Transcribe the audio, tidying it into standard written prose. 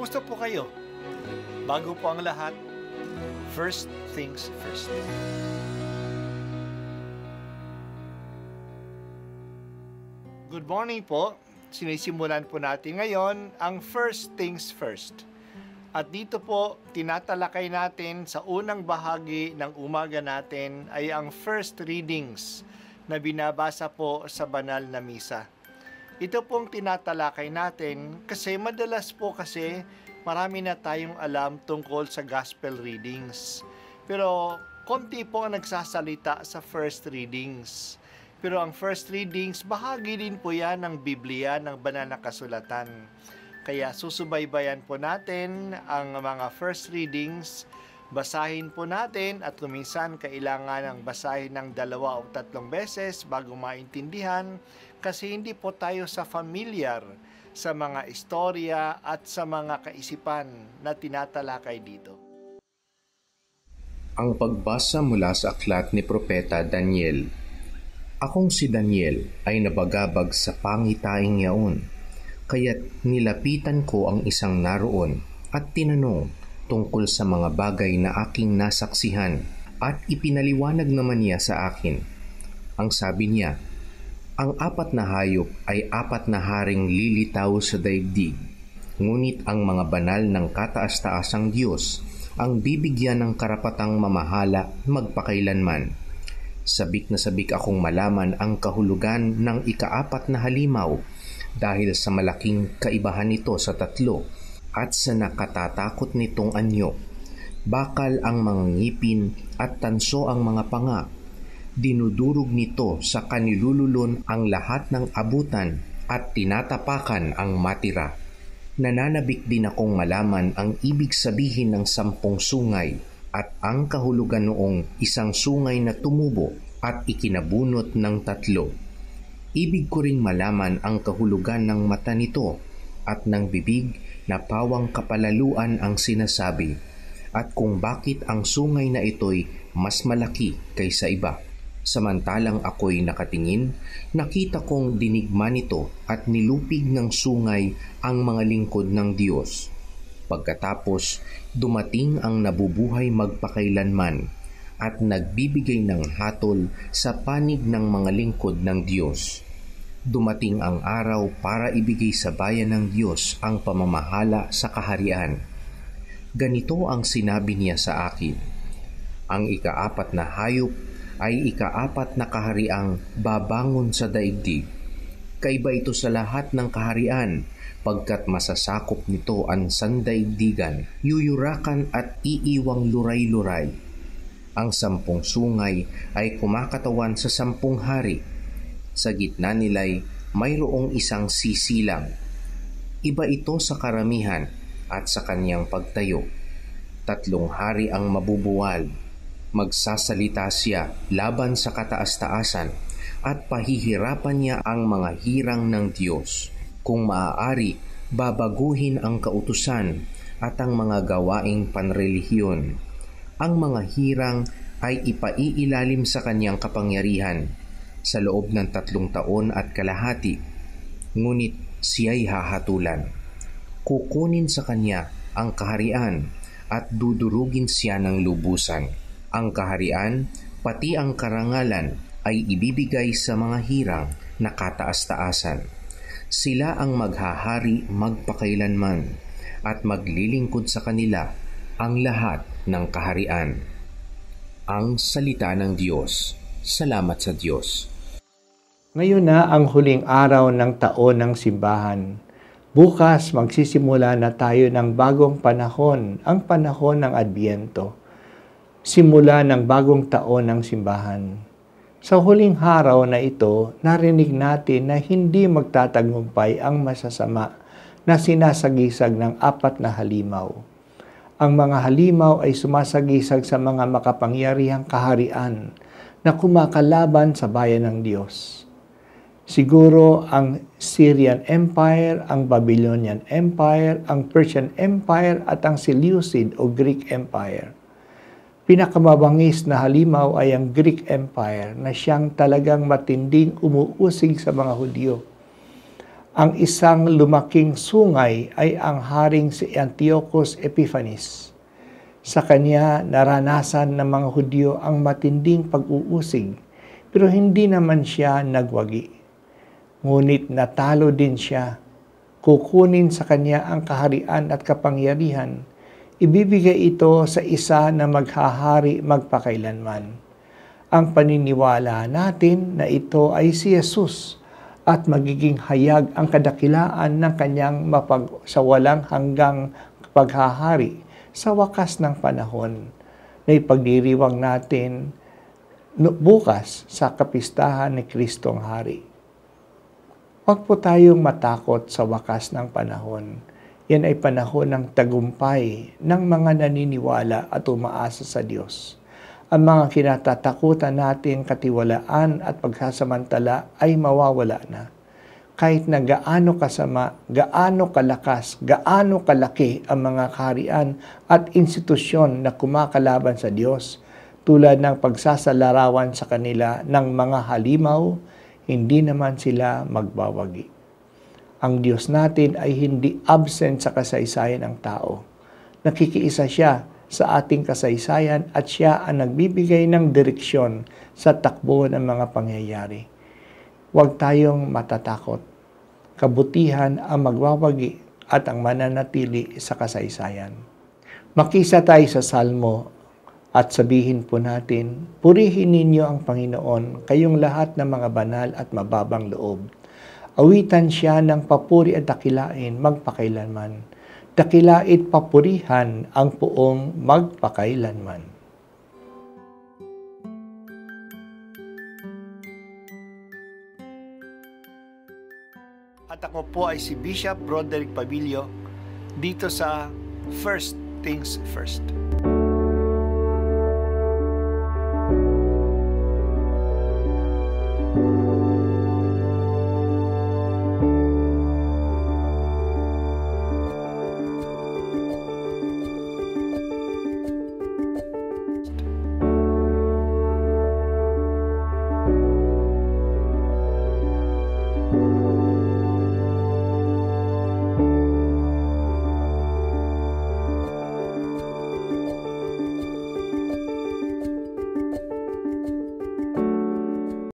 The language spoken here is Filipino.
Kumusta po kayo? Bago po ang lahat, first things first. Good morning po. Sinisimulan po natin ngayon ang first things first. At dito po, tinatalakay natin sa unang bahagi ng umaga natin ay ang first readings na binabasa po sa banal na misa. Ito pong tinatalakay natin kasi madalas po kasi marami na tayong alam tungkol sa gospel readings. Pero konti po ang nagsasalita sa first readings. Pero ang first readings, bahagi din po yan ng Biblia, ng banal na kasulatan. Kaya susubaybayan po natin ang mga first readings, basahin po natin at kuminsan kailangan ng basahin ng 2 o 3 beses bago maintindihan kasi hindi po tayo familiar sa mga istorya at sa mga kaisipan na tinatalakay dito. Ang pagbasa mula sa aklat ni Propeta Daniel. Akong si Daniel ay nabagabag sa pangitaing yaon, kaya't nilapitan ko ang isang naroon at tinanong tungkol sa mga bagay na aking nasaksihan at ipinaliwanag naman niya sa akin. Ang sabi niya, ang 4 na hayop ay 4 na haring lilitaw sa daigdig, ngunit ang mga banal ng kataas-taasang Diyos ang bibigyan ng karapatang mamahala magpakailanman. Sabik na sabik akong malaman ang kahulugan ng ika-4 na halimaw dahil sa malaking kaibahan nito sa 3 at sa nakatatakot nitong anyo. Bakal ang mga ngipin at tanso ang mga panga. Dinudurog nito sa kanilululon ang lahat ng abutan at tinatapakan ang matira. Nananabik din akong malaman ang ibig sabihin ng 10 sungay at ang kahulugan noong isang sungay na tumubo at ikinabunot ng 3. Ibig ko ring malaman ang kahulugan ng mata nito at ng bibig na pawang kapalaluan ang sinasabi at kung bakit ang sungay na ito'y mas malaki kaysa iba. Samantalang ako'y nakatingin, nakita kong dinigma nito at nilupig ng sungay ang mga lingkod ng Diyos. Pagkatapos, dumating ang nabubuhay magpakailanman at nagbibigay ng hatol sa panig ng mga lingkod ng Diyos. Dumating ang araw para ibigay sa bayan ng Diyos ang pamamahala sa kaharian. Ganito ang sinabi niya sa akin, ang ika-4 na hayop ay ika-4 na kahariang babangon sa daigdig. Kaiba ito sa lahat ng kaharian, pagkat masasakop nito ang sandaigdigan, yuyurakan at iiwang luray-luray. Ang 10 sungay ay kumakatawan sa 10 hari. Sa gitna nila'y mayroong isang sisilang. Iba ito sa karamihan at sa kanyang pagtayo. 3 hari ang mabubuwal. Magsasalita siya laban sa kataas-taasan at pahihirapan niya ang mga hirang ng Diyos. Kung maaari, babaguhin ang kautusan at ang mga gawaing panrelihiyon. Ang mga hirang ay ipaiilalim sa kanyang kapangyarihan sa loob ng 3 taon at kalahati, ngunit siya'y hahatulan. Kukunin sa kanya ang kaharian at dudurugin siya ng lubusan. Ang kaharian, pati ang karangalan ay ibibigay sa mga hirang na kataas-taasan. Sila ang maghahari magpakailanman at maglilingkod sa kanila ang lahat ng kaharian. Ang salita ng Diyos. Salamat sa Diyos. Ngayon na ang huling araw ng taon ng simbahan. Bukas magsisimula na tayo ng bagong panahon, ang panahon ng Adbyento. Simula ng bagong taon ng simbahan. Sa huling araw na ito, narinig natin na hindi magtatagumpay ang masasama na sinasagisag ng 4 na halimaw. Ang mga halimaw ay sumasagisag sa mga makapangyarihang kaharian na kumakalaban sa bayan ng Diyos. Siguro ang Syrian Empire, ang Babylonian Empire, ang Persian Empire at ang Seleucid o Greek Empire. Pinakamabangis na halimaw ay ang Greek Empire na siyang talagang matinding umuusig sa mga Hudyo. Ang isang lumaking sungay ay ang haring si Antiochus Epiphanes. Sa kanya naranasan ng mga Hudyo ang matinding pag-uusig, pero hindi naman siya nagwagi. Ngunit natalo din siya. Kukunin sa kanya ang kaharian at kapangyarihan. Ibibigay ito sa isa na maghahari magpakailanman. Ang paniniwala natin na ito ay si Jesus at magiging hayag ang kadakilaan ng kanyang sa walang hanggang paghahari sa wakas ng panahon na ipagdiriwang natin bukas sa kapistahan ni Kristong Hari. Huwag po tayong matakot sa wakas ng panahon. Yan ay panahon ng tagumpay ng mga naniniwala at umaasa sa Diyos. Ang mga kinatatakutan nating katiwalaan at pagsasamantala ay mawawala na. Kahit na gaano kasama, gaano kalakas, gaano kalaki ang mga kaharian at institusyon na kumakalaban sa Diyos, tulad ng pagsasalarawan sa kanila ng mga halimaw, hindi naman sila magbawagi. Ang Diyos natin ay hindi absent sa kasaysayan ng tao. Nakikiisa siya sa ating kasaysayan at siya ang nagbibigay ng direksyon sa takbo ng mga pangyayari. Huwag tayong matatakot. Kabutihan ang magwawagi at ang mananatili sa kasaysayan. Makisa tayo sa Salmo at sabihin po natin, purihin ninyo ang Panginoon, kayong lahat ng mga banal at mababang loob. Awitan siya ng papuri at dakilain magpakailanman. Dakilait papurihan ang poong magpakailanman. At ako po ay si Bishop Broderick Pabilio dito sa First Things First.